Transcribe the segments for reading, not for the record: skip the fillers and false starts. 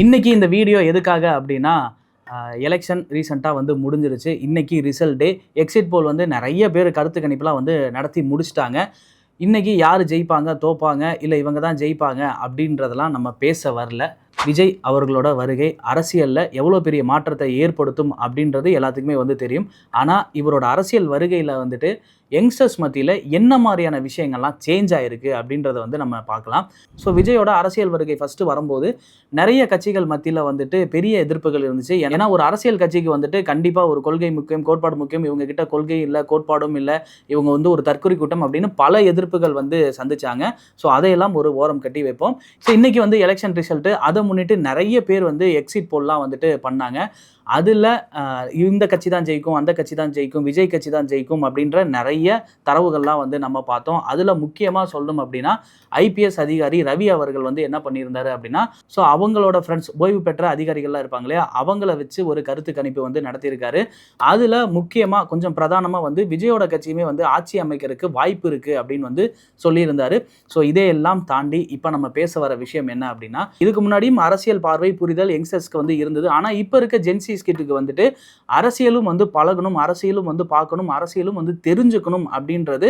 இன்னைக்கு இந்த வீடியோ எதுக்காக அப்படின்னா எலெக்ஷன் ரீசெண்டாக வந்து முடிஞ்சிருச்சு. இன்னைக்கு ரிசல்ட் டே. எக்ஸிட் போல் வந்து நிறைய பேர் கருத்து கணிப்புலாம் வந்து நடத்தி முடிச்சிட்டாங்க. இன்னைக்கு யார் ஜெயிப்பாங்க, தோப்பாங்க, இல்லை இவங்க தான் ஜெயிப்பாங்க அப்படின்றதெல்லாம் நம்ம பேச வரல. விஜய் அவர்களோட வருகை அரசியலில் எவ்வளோ பெரிய மாற்றத்தை ஏற்படுத்தும் அப்படின்றது எல்லாத்துக்குமே வந்து தெரியும். ஆனால் இவரோட அரசியல் வருகையில் வந்துட்டு யங்ஸ்டர்ஸ் மத்தியில் என்ன மாதிரியான விஷயங்கள்லாம் சேஞ்ச் ஆகிருக்கு அப்படின்றத வந்து நம்ம பார்க்கலாம். ஸோ விஜயோட அரசியல் வருகை ஃபஸ்ட்டு வரும்போது நிறைய கட்சிகள் மத்தியில் வந்துட்டு பெரிய எதிர்ப்புகள் இருந்துச்சு. ஏன்னா ஒரு அரசியல் கட்சிக்கு வந்துட்டு கண்டிப்பாக ஒரு கொள்கை முக்கியம், கோட்பாடு முக்கியம். இவங்க கிட்ட கொள்கை இல்லை, கோட்பாடும் இல்லை, இவங்க வந்து ஒரு தற்கொலை கூட்டம் அப்படின்னு பல எதிர்ப்புகள் வந்து சந்திச்சாங்க. ஸோ அதையெல்லாம் ஒரு ஓரம் கட்டி வைப்போம். ஸோ இன்றைக்கி வந்து எலெக்ஷன் ரிசல்ட்டு, அதை முன்னிட்டு நிறைய பேர் வந்து எக்ஸிட் போல்லாம் வந்துட்டு பண்ணாங்க. அதில் இந்த கட்சி தான் ஜெயிக்கும், அந்த கட்சி தான் ஜெயிக்கும், விஜய் கட்சி தான் ஜெயிக்கும் அப்படின்ற நிறைய தரவுகள்லாம் வந்து நம்ம பார்த்தோம். அதில் முக்கியமாக சொல்லணும் அப்படின்னா ஐபிஎஸ் அதிகாரி ரவி அவர்கள் வந்து என்ன பண்ணியிருந்தாரு அப்படின்னா, ஸோ அவங்களோட ஃப்ரெண்ட்ஸ் ஓய்வு பெற்ற அதிகாரிகள்லாம் இருப்பாங்க இல்லையா, அவங்கள வச்சு ஒரு கருத்து கணிப்பு வந்து நடத்தியிருக்காரு. அதில் முக்கியமாக கொஞ்சம் பிரதானமாக வந்து விஜயோட கட்சியுமே வந்து ஆட்சி அமைக்கிறதுக்கு வாய்ப்பு இருக்குது அப்படின்னு வந்து சொல்லியிருந்தாரு. ஸோ இதையெல்லாம் தாண்டி இப்போ நம்ம பேச வர விஷயம் என்ன அப்படின்னா, இதுக்கு முன்னாடியும் அரசியல் பார்வை புரிதல் யங்ஸ்டர்ஸ்க்கு வந்து இருந்தது. ஆனால் இப்போ இருக்க ஜென்சி கிட்டுக்கு வந்துட்டு அரசியலும் வந்து பழகணும், அரசியலும் வந்து பார்க்கணும், அரசியலும் வந்து தெரிஞ்சுக்கணும் அப்படின்றது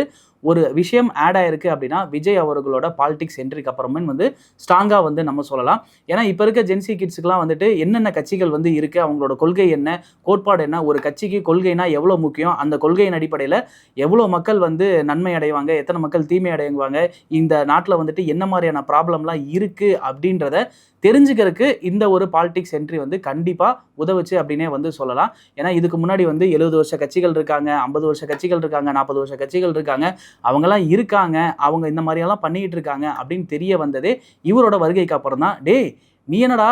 ஒரு விஷயம் ஆட் ஆயிருக்கு. அப்படின்னா விஜய் அவர்களோட பாலிடிக்ஸ் என்ட்ரிக்கு அப்புறமே வந்து ஸ்ட்ராங்காக வந்து நம்ம சொல்லலாம். ஏன்னா இப்போ இருக்க ஜென்சி கிட்ஸுக்குலாம் வந்துட்டு என்னென்ன கட்சிகள் வந்து இருக்குது, அவங்களோட கொள்கை என்ன, கோட்பாடு என்ன, ஒரு கட்சிக்கு கொள்கைனா எவ்வளோ முக்கியம், அந்த கொள்கையின் அடிப்படையில் எவ்வளோ மக்கள் வந்து நன்மை அடைவாங்க, எத்தனை மக்கள் தீமை அடைவாங்க, இந்த நாட்டில் வந்துட்டு என்ன மாதிரியான ப்ராப்ளம்லாம் இருக்குது அப்படின்றத தெரிஞ்சுக்கிறதுக்கு இந்த ஒரு பாலிடிக்ஸ் என்ட்ரி வந்து கண்டிப்பாக உதவுச்சு அப்படின்னே வந்து சொல்லலாம். ஏன்னா இதுக்கு முன்னாடி வந்து 70 வருஷ கட்சிகள் இருக்காங்க, 50 வருஷ கட்சிகள் இருக்காங்க, 40 வருஷ கட்சிகள் இருக்காங்க, அவங்கெல்லாம் இருக்காங்க, அவங்க இந்த மாதிரியெல்லாம் பண்ணிக்கிட்டு இருக்காங்க அப்படின்னு தெரிய வந்ததே இவரோட வருகைக்கு அப்புறம் தான். நீ என்னடா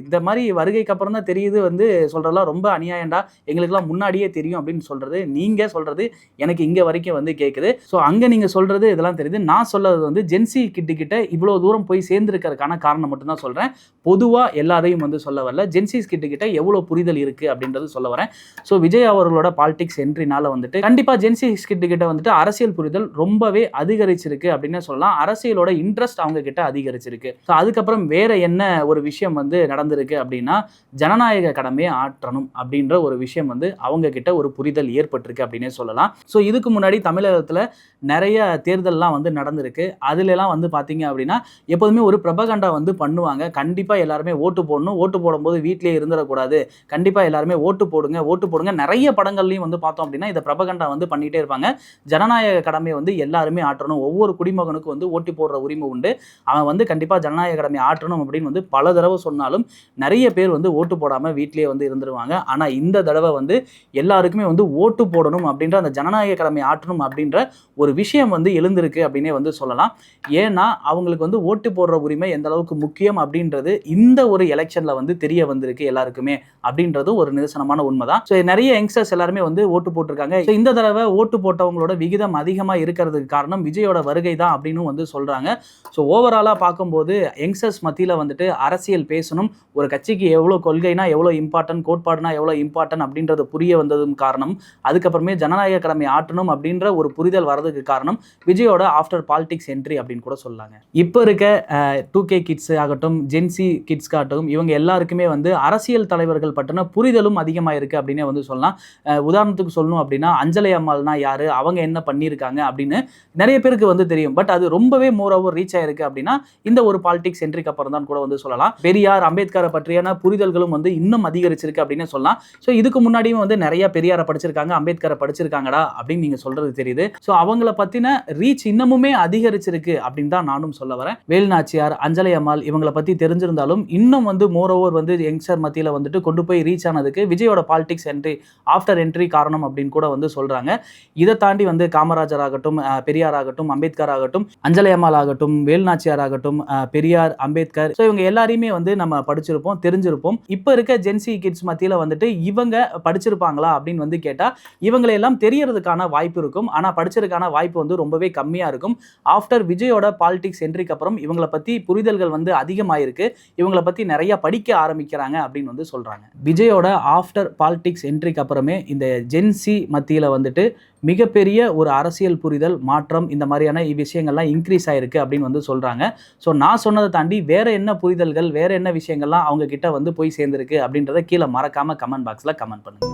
இந்த மாதிரி வருகைக்கு அப்புறம் தான் தெரியுது வந்து சொல்கிறதெல்லாம் ரொம்ப அநியாயம்டா, எங்களுக்கெல்லாம் முன்னாடியே தெரியும் அப்படின்னு சொல்கிறது, நீங்கள் சொல்கிறது எனக்கு இங்கே வரைக்கும் வந்து கேட்குது. ஸோ அங்கே நீங்கள் சொல்கிறது இதெல்லாம் தெரியுது. நான் சொல்கிறது வந்து ஜென்சி கிட்ட இவ்வளோ தூரம் போய் சேர்ந்துருக்கிறதுக்கான காரணம் மட்டும்தான் சொல்கிறேன். பொதுவாக எல்லாரையும் வந்து சொல்ல வரல, ஜென்சிஸ் கிட்ட எவ்வளோ புரிதல் இருக்குது அப்படின்றது சொல்ல வரேன். ஸோ விஜய் அவர்களோட பாலிடிக்ஸ் என்ட்ரினால வந்துட்டு கண்டிப்பாக ஜென்சிஸ் கிட்ட வந்துட்டு அரசியல் புரிதல் ரொம்பவே அதிகரிச்சிருக்கு அப்படின்னு சொல்லலாம். அரசியலோட இன்ட்ரெஸ்ட் அவங்க கிட்ட அதிகரிச்சிருக்கு. ஸோ அதுக்கப்புறம் வேற என்ன ஒரு விஷயம் வந்து நடந்திருக்கு அப்படின்னா, ஜனநாயக கடமையை ஆற்றணும் அப்படின்ற ஒரு விஷயம் வந்து அவங்க கிட்ட ஒரு புரிதல் ஏற்பட்டிருக்கு அப்படின்னே சொல்லலாம். ஸோ இதுக்கு முன்னாடி தமிழகத்தில் நிறைய தேர்தல்லாம் வந்து நடந்திருக்கு. அதுலலாம் வந்து பார்த்தீங்க அப்படின்னா எப்போதுமே ஒரு ப்ரொபகண்டா வந்து பண்ணுவாங்க. கண்டிப்பாக எல்லாருமே ஓட்டு போடணும், ஓட்டு போடும்போது வீட்டிலேயே இருந்துடக்கூடாது, கண்டிப்பாக எல்லாருமே ஓட்டு போடுங்க, ஓட்டு போடுங்க. நிறைய படங்கள்லையும் வந்து பார்த்தோம் அப்படின்னா இதை ப்ரொபகண்டா வந்து பண்ணிகிட்டே இருப்பாங்க. ஜனநாயக கடமையை வந்து எல்லாருமே ஆற்றணும், ஒவ்வொரு குடிமகனுக்கும் வந்து ஓட்டு போடுற உரிமை உண்டு, அவன் வந்து கண்டிப்பாக ஜனநாயக கடமையை ஆற்றணும் அப்படின்னு வந்து பல தடவை சொன்னாலும் நிறைய பேர் வந்து ஓட்டு போடாமல் வீட்டிலேயே வந்து இருந்துருவாங்க. ஆனால் இந்த தடவை வந்து எல்லாருக்குமே வந்து ஓட்டு போடணும் அப்படின்ற அந்த ஜனநாயக கடமையை ஆற்றணும் அப்படின்ற ஒரு விஷயம் வந்து எழுந்திருக்கு அப்படின்னே வந்து சொல்லலாம். ஏன்னா அவங்களுக்கு வந்து ஓட்டு போடுற உரிமை எந்த அளவுக்கு முக்கியம் அப்படின்றது இந்த ஒரு எலெக்ஷனில் வந்து தெரிய வந்திருக்கு எல்லாருக்குமே அப்படின்றது ஒரு நிதர்சனமான உண்மை தான். ஸோ நிறைய யங்ஸ்டர்ஸ் எல்லாருமே வந்து ஓட்டு போட்டிருக்காங்க. ஸோ இந்த தடவை ஓட்டு போட்டவங்களோட விகிதம் அதிகமாக இருக்கிறதுக்கு காரணம் விஜயோட வருகை தான் அப்படின்னு வந்து சொல்கிறாங்க. ஸோ ஓவராலாக பார்க்கும்போது யங்ஸ்டர்ஸ் மத்தியில் வந்துட்டு அரசியல் பேசணும், ஒரு கட்சிக்கு எவ்வளோ கொள்கைனா எவ்வளோ இம்பார்ட்டன்ட், கோட்பாடுனா எவ்வளோ இம்பார்ட்டன்ட் அப்படின்றது புரிய வந்ததும் காரணம், அதுக்கப்புறமே ஜனநாயக கடமை ஆற்றணும் அப்படின்ற ஒரு புரிதல் வரதுக்கு காரணம் விஜயோட ஆஃப்டர் பாலிடிக்ஸ் என்ட்ரி அப்படின்னு கூட சொல்லலாங்க. இப்போ இருக்க 2K கிட்ஸ் ஆகட்டும், ஜென்சி கிட்ஸ் ஆகட்டும், இவங்க எல்லாருக்குமே வந்து அரசியல் தலைவர்கள் பற்றின புரிதலும் அதிகமாக இருக்குது அப்படின்னே வந்து சொல்லலாம். உதாரணத்துக்கு சொல்லணும் அப்படின்னா அஞ்சலை அம்மாள்னா யார், அவங்க என்ன பண்ணியிருக்காங்க அப்படின்னு நிறைய பேருக்கு வந்து தெரியும். பட் அது ரொம்பவே மோர் ஓவர் ரீச் ஆயிருக்கு அப்படின்னா இந்த ஒரு பாலிடிக்ஸ் என்ட்ரிக்கு அப்புறம் தான் கூட வந்து சொல்லலாம். பெரியார், அம்பேத்கரை பற்றியான புரிதல்களும் வந்து இன்னும் அதிகரிச்சிருக்கு அப்படின்னு சொல்லலாம். ஸோ இதுக்கு முன்னாடியும் வந்து நிறைய பெரியாரை படிச்சிருக்காங்க, அம்பேத்கரை படிச்சிருக்காங்கடா அப்படின்னு நீங்கள் சொல்றது தெரியுது. ஸோ அவங்கள பற்றின ரீச் இன்னமுமே அதிகரிச்சிருக்கு அப்படின்னு தான் நானும் சொல்ல வரேன். வேலுநாச்சியார், அஞ்சலை அம்மாள் இவங்களை பற்றி தெரிஞ்சிருந்தாலும் இன்னும் வந்து மோர் ஓவர் வந்து யங்ஸ்டர் மத்தியில் வந்துட்டு கொண்டு போய் ரீச் ஆனதுக்கு விஜயோட பாலிடிக்ஸ் என்ட்ரி, ஆஃப்டர் என்ட்ரி காரணம் அப்படின்னு கூட வந்து சொல்கிறாங்க. இதை தாண்டி வந்து காமராஜர் ஆகட்டும், பெரியார் ஆகட்டும், அம்பேத்கர் ஆகட்டும், அஞ்சலை அம்மாள் ஆகட்டும், வேலுநாச்சியார் ஆகட்டும், பெரியார், அம்பேத்கர், ஸோ இவங்க எல்லாரையுமே வந்து நம்ம படிச்சிருப்போம், தெரிஞ்சிருப்போம். இப்போ இருக்க ஜென்சி கிட்ஸ் மத்தியில் வந்துட்டு இவங்க படிச்சிருப்பாங்களா அப்படின்னு வந்து கேட்டால் இவங்களை எல்லாம் தெரியறதுக்கான வாய்ப்பு இருக்கும். ஆனால் படிச்சிருக்கான வாய்ப்பு வந்து ரொம்பவே கம்மியாக இருக்கும். ஆஃப்டர் விஜயோட பாலிடிக்ஸ் என்ட்ரிக்கு அப்புறம் இவங்களை பற்றி புரிதல்கள் வந்து அதிகமாயிருக்கு, இவங்களை பற்றி நிறைய படிக்க ஆரம்பிக்கிறாங்க அப்படின்னு வந்து சொல்கிறாங்க. விஜயோட ஆஃப்டர் பாலிடிக்ஸ் என்ட்ரிக்கு அப்புறமே இந்த ஜென்சி மத்தியில் வந்துட்டு மிகப்பெரிய ஒரு அரசியல் புரிதல் மாற்றம் இந்த மாதிரியான விஷயங்கள்லாம் இன்க்ரீஸ் ஆயிருக்கு அப்படின்னு வந்து சொல்றாங்க. ஸோ நான் சொன்னதை தாண்டி வேற என்ன புரிதல்கள், வேற என்ன விஷயங்கள்லாம் அவங்க கிட்ட வந்து போய் சேர்ந்திருக்கு அப்படின்றத கீழே மறக்காம கமெண்ட் பாக்ஸ்ல கமெண்ட் பண்ணுங்க.